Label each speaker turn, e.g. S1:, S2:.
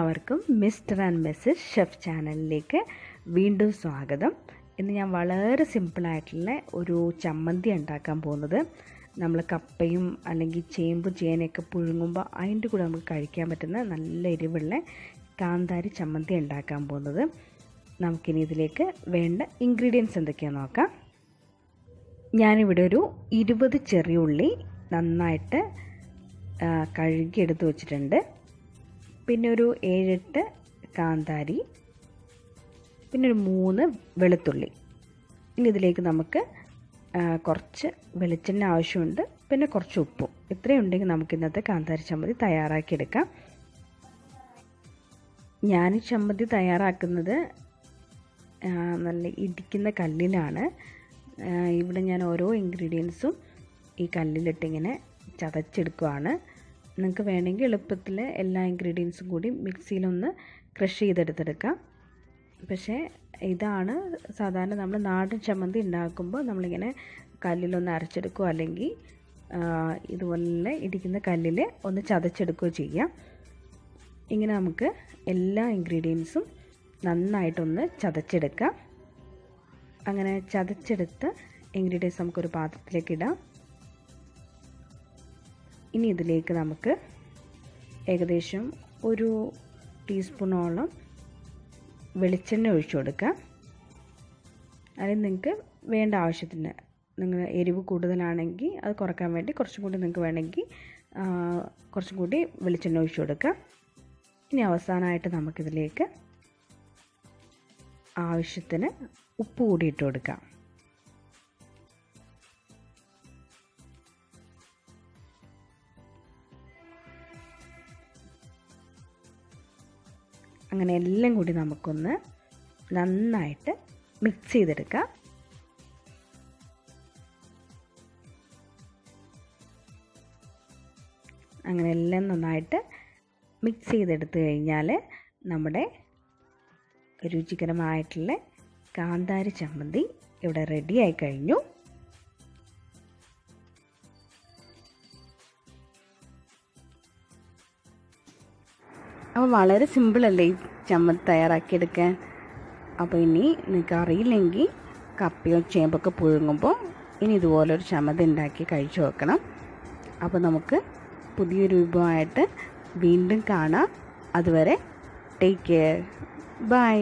S1: എല്ലാവർക്കും mister and Mrs chef ചാനലിലേക്ക് വീണ്ടും സ്വാഗതം. ഇന്ന് ഞാൻ വളരെ സിമ്പിളായിട്ടുള്ള ഒരു ചമ്മന്തി ഉണ്ടാക്കാൻ പോകുന്നത്. നമ്മൾ കപ്പയും അല്ലെങ്കിൽ ചേമ്പ് ചേനയൊക്കെ പുഴുങ്ങുമ്പോൾ അതിൻ്റെ കൂടെ നമുക്ക് കഴിക്കാൻ പറ്റുന്ന നല്ല എരിവുള്ള കാന്താരി ചമ്മന്തി ഉണ്ടാക്കാൻ പോകുന്നത്. നമുക്കിനി ഇതിലേക്ക് വേണ്ട ഇൻഗ്രീഡിയൻസ് എന്തൊക്കെയാണെന്ന് നോക്കാം. ഞാനിവിടെ ഒരു 20 ചെറിയ ഉള്ളി നന്നായിട്ട് കഴുകിയെടുത്ത് വെച്ചിട്ടുണ്ട്. പിന്നെ ഒരു 7-8 കാന്താരി, പിന്നെ ഒരു 3 വെളുത്തുള്ളി. ഇനി ഇതിലേക്ക് നമുക്ക് കുറച്ച് വെളിച്ചെണ്ണ ആവശ്യമുണ്ട്, പിന്നെ കുറച്ച് ഉപ്പും. ഇത്രയും ഉണ്ടെങ്കിൽ നമുക്ക് ഇന്നത്തെ കാന്താരി ചമ്മന്തി തയ്യാറാക്കിയെടുക്കാം. ഞാൻ ചമ്മന്തി തയ്യാറാക്കുന്നത് നല്ല ഇടിക്കുന്ന കല്ലിലാണ്. ഇവിടെ ഞാൻ ഓരോ ഇൻഗ്രീഡിയൻസും ഈ കല്ലിലിട്ടിങ്ങനെ ചതച്ചെടുക്കുകയാണ്. നിങ്ങൾക്ക് വേണമെങ്കിൽ എളുപ്പത്തിൽ എല്ലാ ഇൻഗ്രീഡിയൻസും കൂടി മിക്സിയിലൊന്ന് ക്രഷ് ചെയ്തെടുത്തെടുക്കാം. പക്ഷേ ഇതാണ് സാധാരണ നമ്മൾ നാടൻ ചമ്മന്തി ഉണ്ടാക്കുമ്പോൾ നമ്മളിങ്ങനെ കല്ലിലൊന്ന് അരച്ചെടുക്കുകയോ അല്ലെങ്കിൽ ഇതുപോലെ ഇടിക്കുന്ന കല്ലിൽ ഒന്ന് ചതച്ചെടുക്കുകയോ ചെയ്യാം. ഇങ്ങനെ നമുക്ക് എല്ലാ ഇൻഗ്രീഡിയൻസും നന്നായിട്ടൊന്ന് ചതച്ചെടുക്കാം. അങ്ങനെ ചതച്ചെടുത്ത ഇൻഗ്രീഡിയൻസ് നമുക്കൊരു പാത്രത്തിലേക്ക് ഇടാം. ഇനി ഇതിലേക്ക് നമുക്ക് ഏകദേശം ഒരു ടീസ്പൂണോളം വെളിച്ചെണ്ണ ഒഴിച്ചു കൊടുക്കാം. അതിൽ നിങ്ങൾക്ക് വേണ്ട ആവശ്യത്തിന്, നിങ്ങൾ എരിവ് കൂടുതലാണെങ്കിൽ അത് കുറക്കാൻ വേണ്ടി കുറച്ചും കൂടി നിങ്ങൾക്ക് വേണമെങ്കിൽ കുറച്ചും കൂടി വെളിച്ചെണ്ണ ഒഴിച്ചു കൊടുക്കാം. ഇനി അവസാനമായിട്ട് നമുക്കിതിലേക്ക് ആവശ്യത്തിന് ഉപ്പ് കൂടി ഇട്ട് കൊടുക്കാം. അങ്ങനെ എല്ലാം കൂടി നമുക്കൊന്ന് നന്നായിട്ട് മിക്സ് ചെയ്തെടുക്കാം. അങ്ങനെ എല്ലാം നന്നായിട്ട് മിക്സ് ചെയ്തെടുത്ത് കഴിഞ്ഞാൽ നമ്മുടെ രുചികരമായിട്ടുള്ള കാന്താരി ചമ്മന്തി ഇവിടെ റെഡിയായി കഴിഞ്ഞു. അപ്പോൾ വളരെ സിമ്പിളല്ലേ ഈ ചമ്മന്തി തയ്യാറാക്കിയെടുക്കാൻ. അപ്പോൾ ഇനി നിങ്ങൾക്ക് അറിയില്ലെങ്കിൽ കപ്പയോ ചേമ്പൊക്കെ പുഴുങ്ങുമ്പോൾ ഇനി ഇതുപോലൊരു ചമ്മന്തി ഉണ്ടാക്കി കഴിച്ചു നോക്കണം. അപ്പോൾ നമുക്ക് പുതിയൊരു വിഭവമായിട്ട് വീണ്ടും കാണാം. അതുവരെ ടേക്ക് കെയർ, ബൈ.